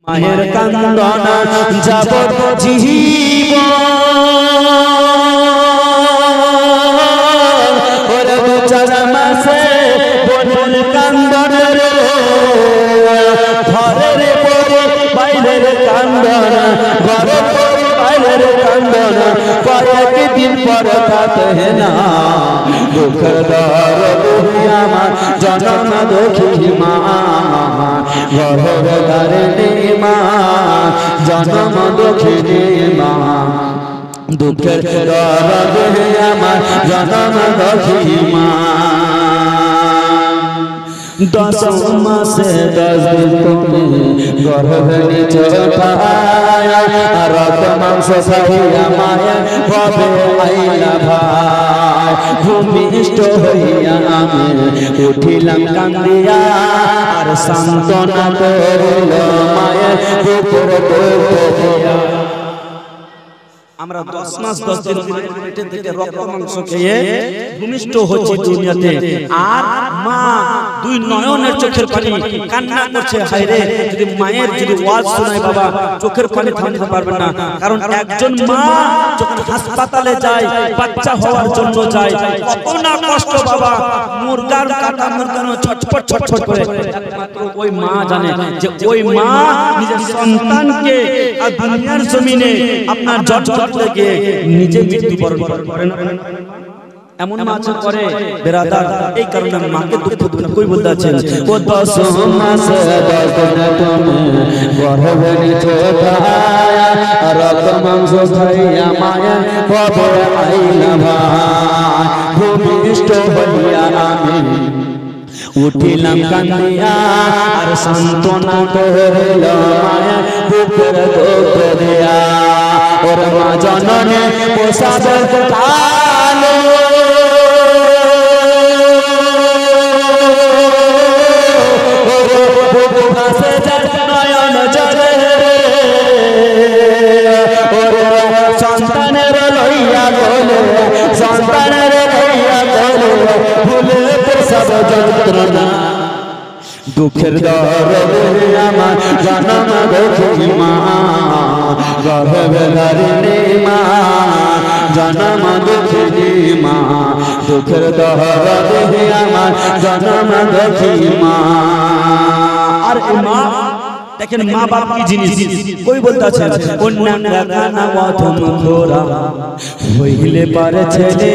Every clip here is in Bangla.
মায়ের কান্দনা যাবজ্জীবন ওরে দু চার মাসে বোনের কান্দনা রে ঘরের পরে বাইরের কান্দনা ঘরের পরে বাইরের কান্দনা কয়েকদিন পর কাটে না দুঃখের দরদ আমার জনম দুঃখী মা ঘরের দ্বারে মা জনম দুঃখী মা দুঃখের দরদ আমার জনম দুঃখী মা 10 মাসে 10 দিন তুমি গর্ভে নিচে পায়া রক্ত মাংস খাইয়া মায়া ভবে আইলা ভাই ভূমিষ্ঠ হইয়া আমি উঠিলাম কান্দিয়া আর সান্ত্বনা করিল মায়ের বুকের দুঃখ আমরা 10 মাস 10 দিন পেটে থেকে রক্ত মাংস খেয়ে ভূমিষ্ঠ হচ্ছি দুনিয়াতে আর মা দুই নয়নের চোখের পানি কান্না করছে হায় রে যদি মায়ের যদি ওয়াজ শোনায় বাবা চোখের পানি থামতে পারবে না কারণ একজন মা যখন হাসপাতালে যায় বাচ্চা হওয়ার জন্য যায় কত না কষ্ট বাবা মুরগার কাটা মুরগানো ছটফট ছটফট করে একমাত্র ওই মা জানে যে ওই মা নিজের সন্তানকে আর দুনিয়ার জমিনে আপনার জন্ম থেকে নিজে মৃত্যুবরণ করেন এমন মা আছে করে বেরাদার এই কারণে মাকে দুঃখ দুঃখ কই বলতে আছেন ও 10 মাস 10 দিন তুমি গর্ভে নিচে পায়া রক্ত মাংস খাইয়া মায়া ভবে আইলা ভাই ভূমিষ্ঠ হইয়া আমি উঠিলাম কান্দিয়া আর সান্ত্বনা করিল মায়া বুকের দুঃখ দিয়া ওর মা জননে পোষাবে কালো ভাসে যার নয়ন জলে সন্তানের লইয়া বলে সন্তানের লইয়া বলে ভুলে সব যন্ত্রণা দুঃখের দরদ আমার জনম দুঃখী মা গর্ভে ধারিণী মা জনম দুঃখী মা দুঃখের দরদ আমার জনম দুঃখী মা আর মা দেখেন মা বাপ কি জিনিস কই বলতাছেন অন্যান্য গানা অথম ঘোরা হইলে পারে ছেলে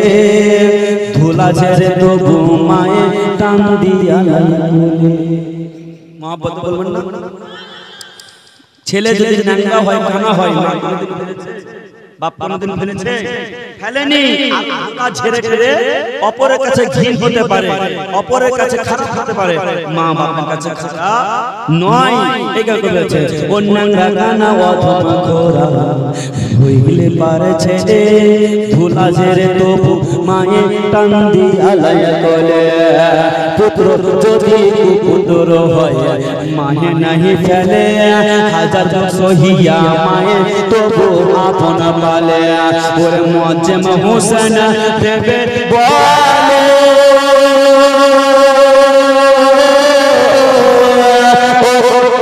ধুলা ছেড়ে তবু মায়ে টান দিয়া মা বলবেন না ছেলে যদি নাঙ্গা হয় কানা হয় মা বাপ কোনদিন ফেলেছে ফেলেনি আকা ছেড়ে ছেড়ে অপরের কাছে ঘৃণ হতে পারে অপরের কাছে খারাপ হতে পারে মা বাবার কাছে খারাপ নয় এই কথা বলেছে অন্যাঙ্গা গানা অথমা ঘোরা হইলে পারে ছেলে ধুলা ছেড়ে তবু মায়ে টান দিয়া লায়া কলে পুত্র যদি পুত্র হয় মায়ে নাহি ফেলে হাজার সহিয়া মায়ে তবু আপন পালে ওরে মুআজ্জম হোসেন দেবে বলে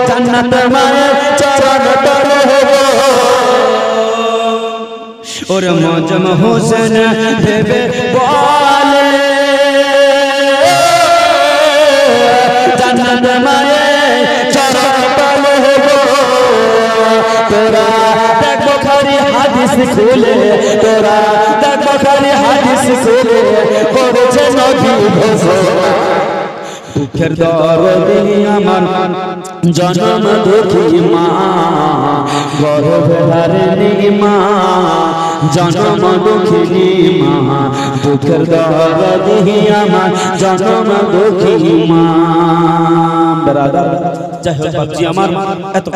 জান্নাত মায়ে চরণ তলে ওরে মুআজ্জম হোসেন দেবে বলে জান্নাত মায়ে চরণ তলে তোরা দেখো খালি হাদিস খুলে তোরা দেখো খালি হাদিস খুলে করেছে নবী ঘোষণা দুঃখের দরদ আমার জনম দুঃখী মা গর্ভে ধারিণী মা জনম দুঃখী মা দুঃখের দরদ আমার জনম দুঃখী মা ব্রাদার যাই হোক বাপজি আমার এত